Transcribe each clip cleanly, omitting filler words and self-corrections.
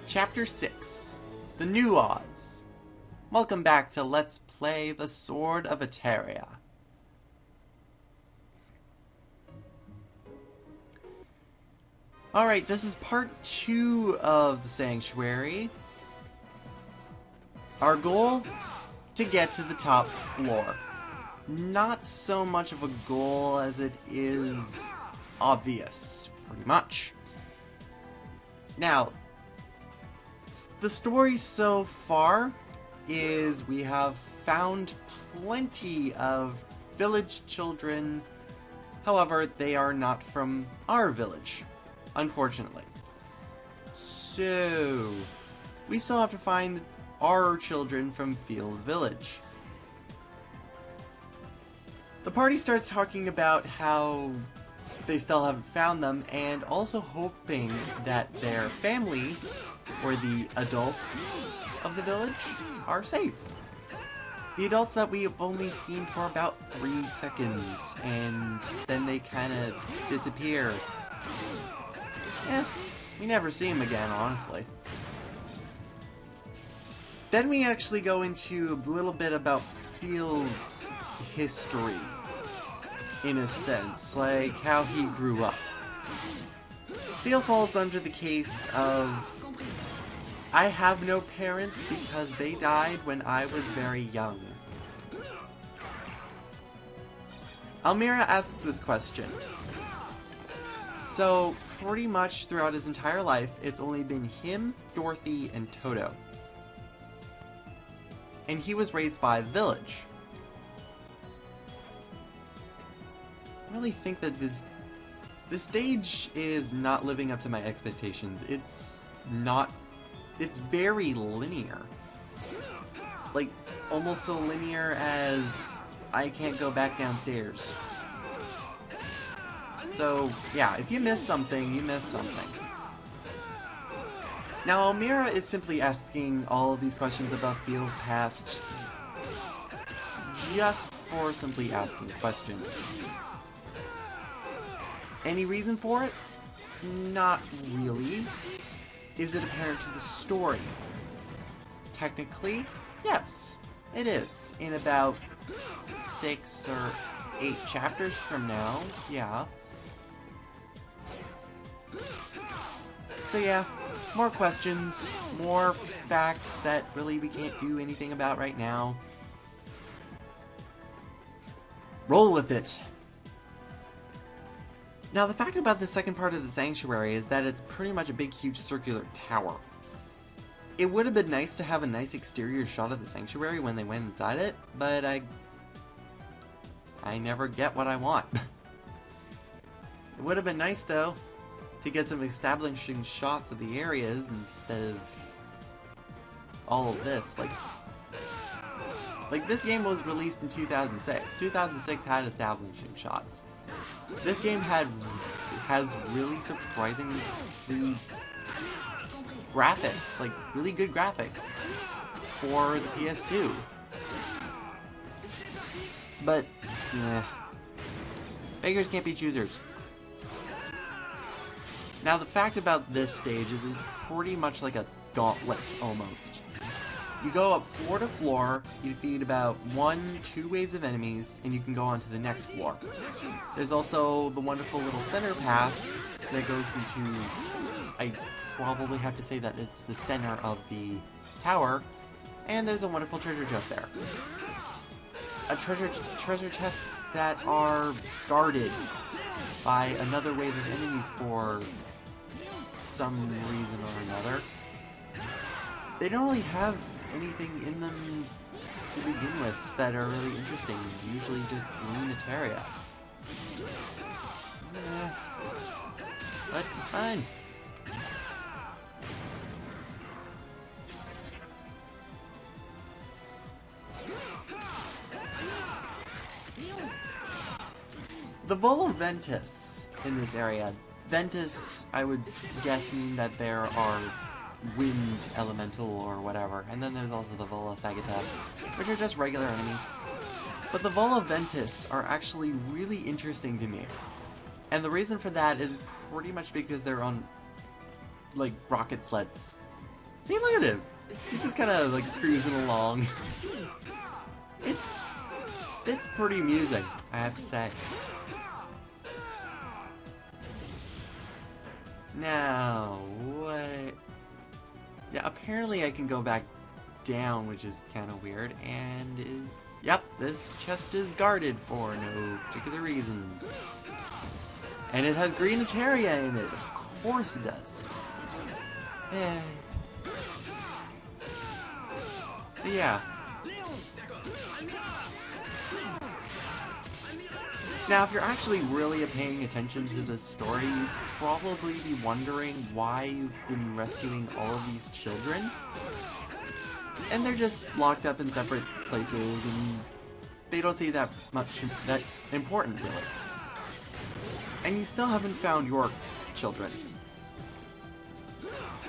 Chapter 6, The New Odds. Welcome back to Let's Play the Sword of Etheria. Alright, this is part 2 of the Sanctuary. Our goal? To get to the top floor. Not so much of a goal as it is obvious, pretty much. Now, the story so far is we have found plenty of village children. However, they are not from our village, unfortunately. So, we still have to find our children from Fields Village. The party starts talking about how they still haven't found them, and also hoping that their family, or the adults of the village, are safe. The adults that we have only seen for about 3 seconds, and then they kind of disappear. We never see them again, honestly. Then we actually go into a little bit about Phil's history, in a sense, like how he grew up. Phil falls under the case of, I have no parents because they died when I was very young. Almira asks this question. So, pretty much throughout his entire life, it's only been him, Dorothy, and Toto. And he was raised by the village. I really think that this stage is not living up to my expectations. It's very linear. Like, almost so linear as I can't go back downstairs. So, yeah, if you miss something, you miss something. Now, Almira is simply asking all of these questions about Phil's past just for simply asking questions. Any reason for it? Not really. Is it apparent to the story? Technically, yes, it is. In about 6 or 8 chapters from now, yeah. So yeah, more questions, more facts that really we can't do anything about right now. Roll with it. Now, the fact about the second part of the Sanctuary is that it's pretty much a big, huge circular tower. It would have been nice to have a nice exterior shot of the Sanctuary when they went inside it, but I never get what I want. It would have been nice, though, to get some establishing shots of the areas instead of all of this. Like this game was released in 2006. 2006 had establishing shots. This game has really surprisingly graphics, like really good graphics for the PS2. But, beggars can't be choosers. Now, the fact about this stage is it's pretty much like a gauntlet, almost. You go up floor to floor, you defeat about 1-2 waves of enemies, and you can go on to the next floor. There's also the wonderful little center path that goes into, I probably have to say that it's the center of the tower, and there's a wonderful treasure chest there. Treasure chests that are guarded by another wave of enemies for some reason or another. They don't really have anything in them to begin with that are really interesting. Usually just green Etheria. But fine. The Vola Ventus in this area. Ventus, I would guess, mean that there are wind elemental or whatever, and then there's also the Vola Sagita, which are just regular enemies. But the Vola Ventus are actually really interesting to me, and the reason for that is pretty much because they're on, like, rocket sleds. Hey, look at him! He's just kind of like cruising along. It's pretty amusing, I have to say. Now, what? Yeah, apparently I can go back down, which is kind of weird, and is... Yep, this chest is guarded for no particular reason. And it has green Etheria in it. Of course it does. Eh. So yeah. Now, if you're actually really paying attention to this story, you'd probably be wondering why you've been rescuing all of these children. And they're just locked up in separate places, and they don't seem that important, really. And you still haven't found your children.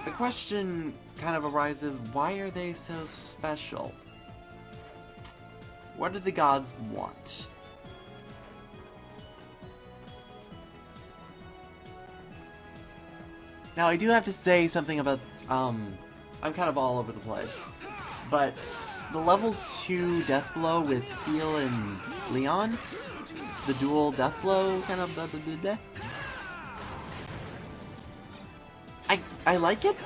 The question kind of arises, why are they so special? What do the gods want? Now, I do have to say something about, I'm kind of all over the place, but the level 2 death blow with Phil and Leon, the dual death blow kind of I like it,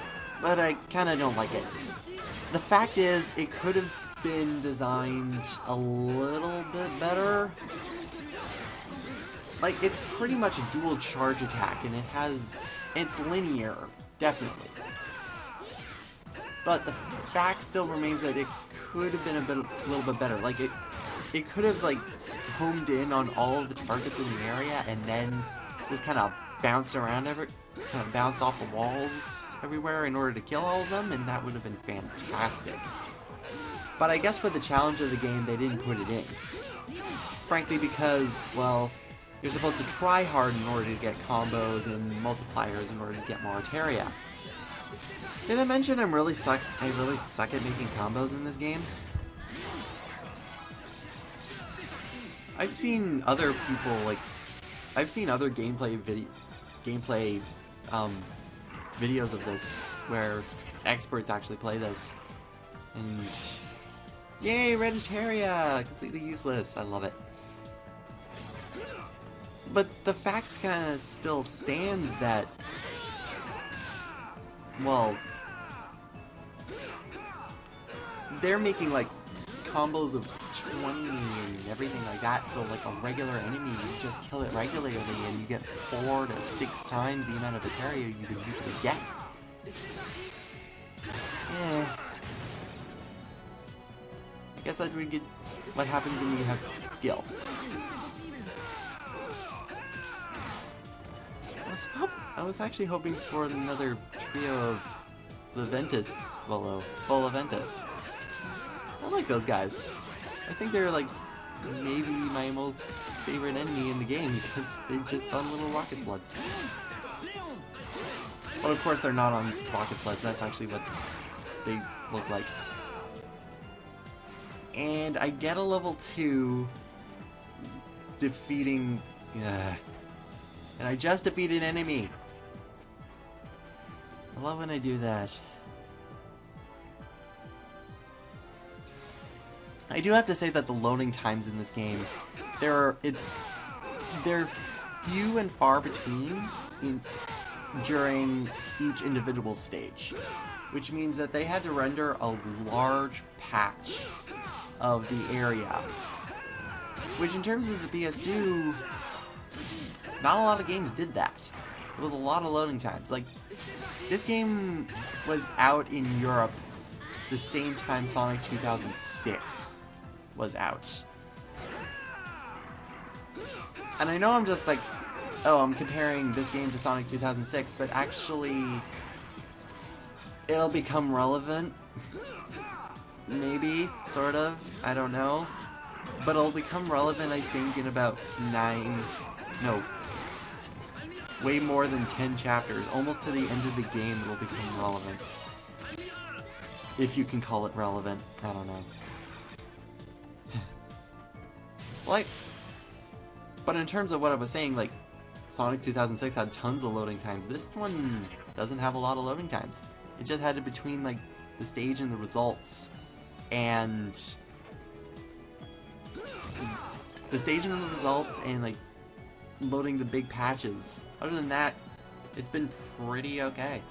but I kind of don't like it. The fact is, it could have been designed a little bit better. Like, it's pretty much a dual charge attack, and it's linear, definitely. But the fact still remains that it could have been a little bit better. Like, it could have, like, homed in on all of the targets in the area, and then just kind of bounced around kind of bounced off the walls everywhere in order to kill all of them, and that would have been fantastic. But I guess for the challenge of the game, they didn't put it in. Frankly, because, well, you're supposed to try hard in order to get combos and multipliers in order to get more Etheria. Did I mention I really suck at making combos in this game? I've seen other people, like, I've seen other gameplay videos of this where experts actually play this, and yay, red Etheria! Completely useless. I love it. But the facts kind of still stands that, well, they're making like combos of 20 and everything like that, so like a regular enemy, you just kill it regularly and you get 4 to 6 times the amount of Etheria you would usually get. Yeah. I guess that would get what happens when you have skill. I was actually hoping for another trio of the Volaventus. I like those guys. I think they're like maybe my most favorite enemy in the game because they're just on little rocket sleds. Well, of course they're not on rocket sleds, that's actually what they look like. And I get a level 2 defeating... and I just defeated an enemy. I love when I do that. I do have to say that the loading times in this game, they're few and far between during each individual stage, which means that they had to render a large patch of the area, which in terms of the PS2, not a lot of games did that. With a lot of loading times. Like, this game was out in Europe the same time Sonic 2006 was out. And I know I'm just like, oh, I'm comparing this game to Sonic 2006, but actually, it'll become relevant. Maybe, sort of, I don't know. But it'll become relevant, I think, in about way more than 10 chapters. Almost to the end of the game, it'll become relevant. If you can call it relevant. I don't know. Like, but in terms of what I was saying, like, Sonic 2006 had tons of loading times. This one doesn't have a lot of loading times. It just had it between, like, the stage and the results. And the stage and the results and, like, loading the big patches. Other than that, it's been pretty okay.